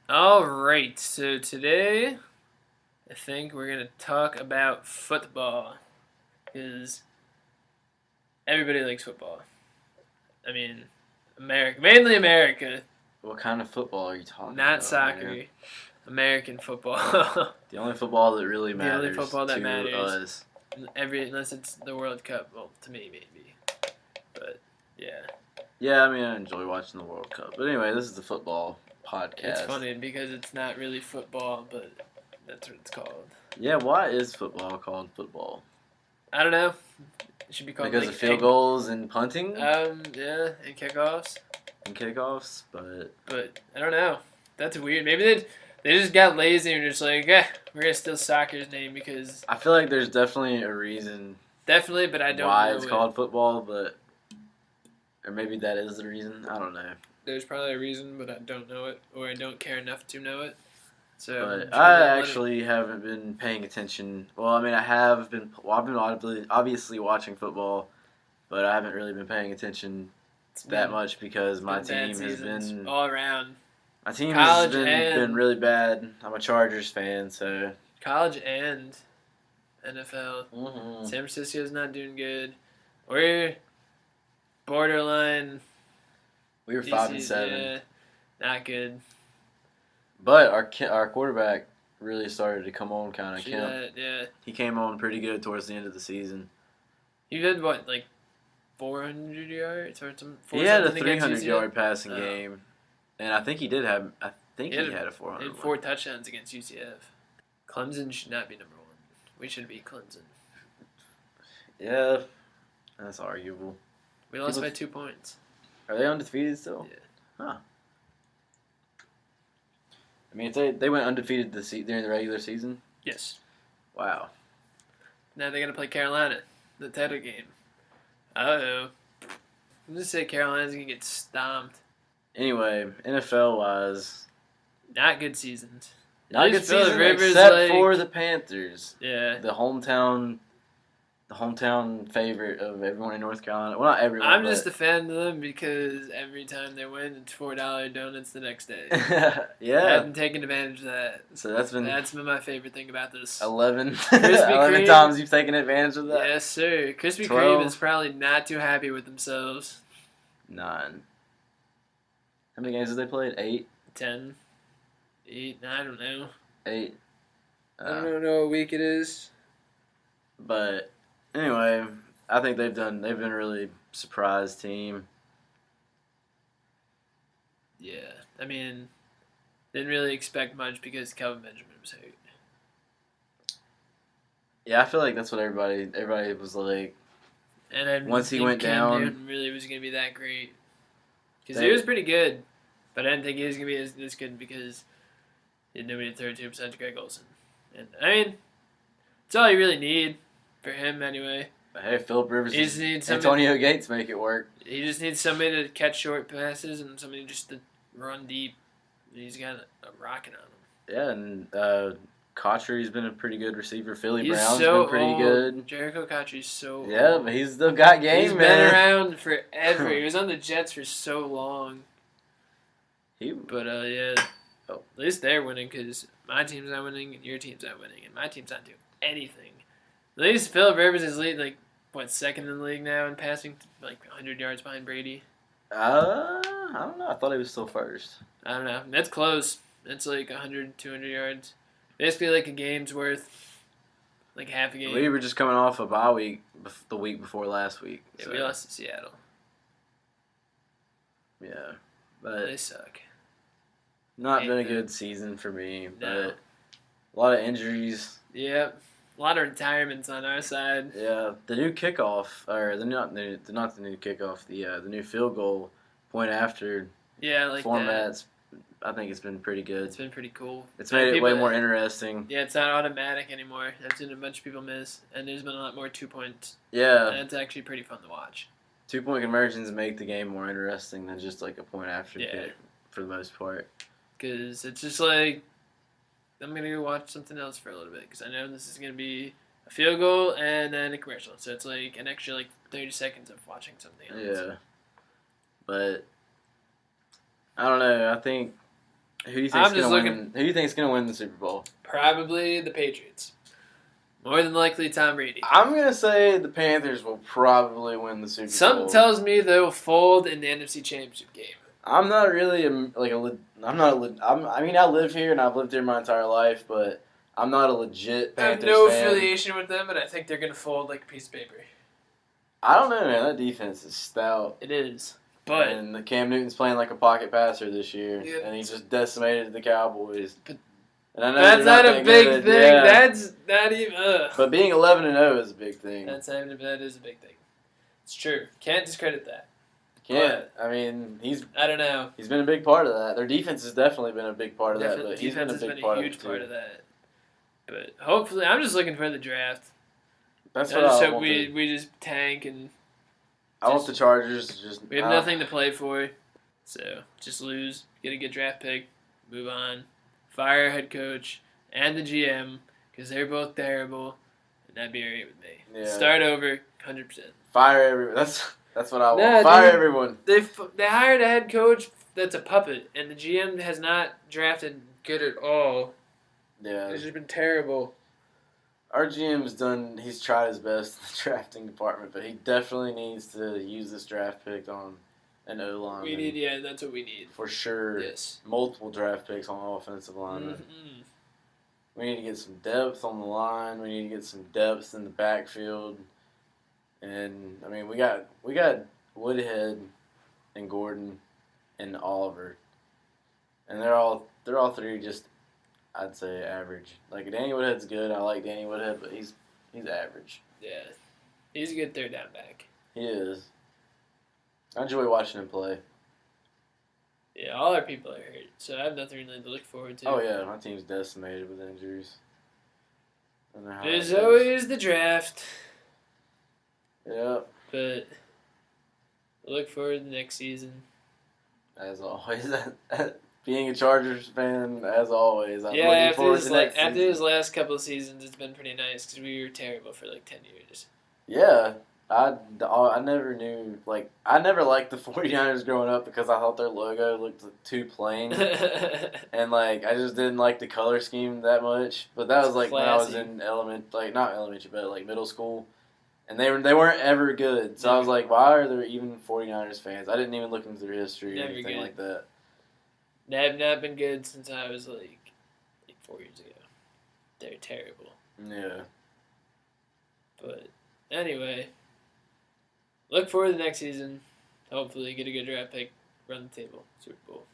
All right, so today I think we're gonna talk about football because everybody likes football. I mean, America, mainly America, What kind of football are you talking not about, man? soccer. American football, The only football that really the only matters football that to matters. us. Unless it's the World Cup. Well, to me maybe, but yeah, Yeah, I mean, I enjoy watching the World Cup. But anyway, this is the football it's podcast. funny because it's not really football, but that's what it's called. Yeah, why is football called football? I don't know. It should be called Because like of field goals and punting yeah, and kickoffs. and kickoffs, But I don't know. That's weird. Maybe they just got lazy and just like, we're gonna steal soccer's name because I feel like there's definitely a reason definitely, but I don't why know it's it. called football, or maybe that is the reason. I don't know. There's probably a reason, but I don't know it, or I don't care enough to know it. So I'm But sure I they'll let it- actually haven't been paying attention. Well, I mean, I have been. Well, I've been obviously watching football, but I haven't really been paying attention it's that been- much because it's my been bad team has seasons been all around. my team College has and- been really bad. I'm a Chargers fan, so College and NFL. mm-hmm. San Francisco's not doing good. We're borderline. We were DC, 5-7, yeah, not good. but our quarterback really started to come on. Kind of See Kemp. that, yeah. He came on pretty good towards the end of the season. He did what, like 400 yards or some? He had a something against 300-yard UCF? passing Oh. game, and I think he did have. I think He he had had a He 400. had 4 touchdowns against UCF. Clemson should not be number 1. We should be Clemson. Yeah, that's arguable. We lost People- by 2 points. Are they undefeated still? Yeah. Huh. I mean, if they went undefeated during the regular season, Yes. wow. Now they're gonna play Carolina, the title game. Uh-oh. I'm just say Carolina's gonna get stomped. Anyway, NFL wise, Not good seasons. not a At good least Phillip season Rivers, except like- for the Panthers, Yeah. the hometown favorite of everyone in North Carolina. Well, not everyone. I'm but- just a fan of them because every time they win, it's $4 donuts the next day. yeah. I've been taking advantage of that. So that's been That's been my favorite thing about this. 11, Krispy 11 Kreme. times you've taken advantage of that. Yes, sir. Krispy 12. Kreme is probably not too happy with themselves. 9. How many games have they played? 8. 10, 8, I don't know. 8. I don't know what week it is. But anyway, I think they've been a really surprise team. Yeah, I mean, didn't really expect much because Kelvin Benjamin was hurt. Yeah, I feel like that's what everybody was like. And I didn't Once he think went Cam down- Newton really was going to be that great. Because They- he was pretty good, but I didn't think he was going to be this good because he had nobody to throw to besides Greg Olson. And I mean, it's all you really need for him anyway. But hey, Philip Rivers He just and needs somebody. Antonio Gates make it work. He just needs somebody to catch short passes and somebody just to run deep. He's got a rocket on him. Yeah, and Cotchery's been a pretty good receiver. Philly He's Brown's so been pretty old. good. Jericho Cotchery's so Yeah, old. but he's still got game, He's man. been around forever. He was on the Jets for so long. He, But, yeah. Oh. At least they're winning because my team's not winning and your team's not winning. And my team's not doing anything. At least Phillip Rivers is leading, like, second in the league now in passing? Like, 100 yards behind Brady. I don't know. I thought he was still first. I don't know. That's close. That's like 100, 200 yards. Basically like a game's worth. Like half a game. We were just coming off a bye week the week before last week. Yeah, So, we lost to Seattle. yeah, but They suck. not hate been a them. good season for me. No. But a lot of injuries. Yep. A lot of retirements on our side. Yeah, the new kickoff, or not the new kickoff, the new field goal point after Yeah, like that. formats. I think it's been pretty good. It's been pretty cool. It's made it People- way more interesting. Yeah, it's not automatic anymore. I've seen a bunch of people miss, and there's been a lot more 2-point. Yeah, And it's actually pretty fun to watch. 2-point conversions make the game more interesting than just like a point after Yeah. kick for the most part. Because it's just like, I'm going to go watch something else for a little bit. Because I know this is going to be a field goal and then a commercial. So it's like an extra like 30 seconds of watching something else. Yeah, but I don't know. I think Who do you I'm think's just gonna win? Who do you think's gonna win the Super Bowl? Probably the Patriots. More than likely, Tom Brady. I'm gonna say the Panthers will probably win the Super Bowl. Something tells me they'll fold in the NFC Championship game. I'm not really I live here and I've lived here my entire life, but I'm not a legit I have Panthers no fan. affiliation with them, but I think they're gonna fold like a piece of paper. I don't know, man. That defense is stout. It is, but and the Cam Newton's playing like a pocket passer this year, Yeah. and he just decimated the Cowboys. But And I know that's they're not a that big good, thing. yeah. That's not even. But being 11-0 is a big thing. That is a big thing. It's true. Can't discredit that. Can't. I mean, I don't know. he's been a big part of that. Their defense has definitely been a big part of that, but he's been Defense a has big been a part huge of it too. part of that. But hopefully, I'm just looking for the draft. That's I what just I hope want. we just tank and I want the Chargers to just. we have nothing to play for. So just lose, get a good draft pick, move on, fire head coach and the GM because they're both terrible, and that'd be alright with me. Yeah. Start over, 100%. Fire everyone. That's what I want. Nah, Fire dude. everyone. They hired a head coach that's a puppet, and the GM has not drafted good at all. Yeah. It's just been terrible. Our GM's done. He's tried his best in the drafting department, but he definitely needs to use this draft pick on an O line. That's what we need. For sure. Yes. Multiple draft picks on offensive linemen. Mm-hmm. We need to get some depth on the line. We need to get some depth in the backfield. And I mean, we got Woodhead and Gordon and Oliver, and they're all three just, I'd say, average. Like Danny Woodhead's good. I like Danny Woodhead, but he's average. Yeah. He's a good third down back. He is. I enjoy watching him play. Yeah, all our people are hurt, so I have nothing really to look forward to. Oh yeah, my team's decimated with injuries. I don't know how There's that goes. always the draft, Yep. but look forward to the next season. As always, being a Chargers fan, as always, I'm Yeah, looking after forward his, to next after season. his last couple of seasons, it's been pretty nice because we were terrible for like 10 years. Yeah, I never knew, like, I never liked the 49ers growing up because I thought their logo looked too plain. And, like, I just didn't like the color scheme that much. But that was, like, when I was Classy. in not elementary, but, like, middle school. And they weren't ever good. So I was like, why are there even 49ers fans? I didn't even look into their history or Never anything good. like that. They have not been good since I was like 4 years ago. They're terrible. Yeah. But anyway, look forward to the next season. Hopefully, get a good draft pick, run the table, Super Bowl.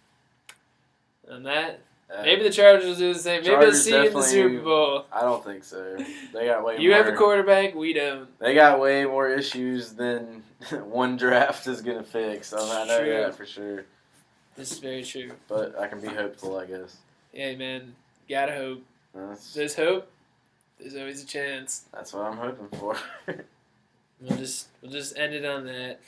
And that, maybe the Chargers will do the same. Maybe they'll Chargers see you in the definitely- Super Bowl. I don't think so. They got way You more. have a quarterback, we don't. They got way more issues than one draft is going to fix. So I know True. that for sure. This is very true. But I can be hopeful, I guess. Yeah, man, gotta hope. That's, There's hope. There's always a chance. that's what I'm hoping for. We'll just end it on that.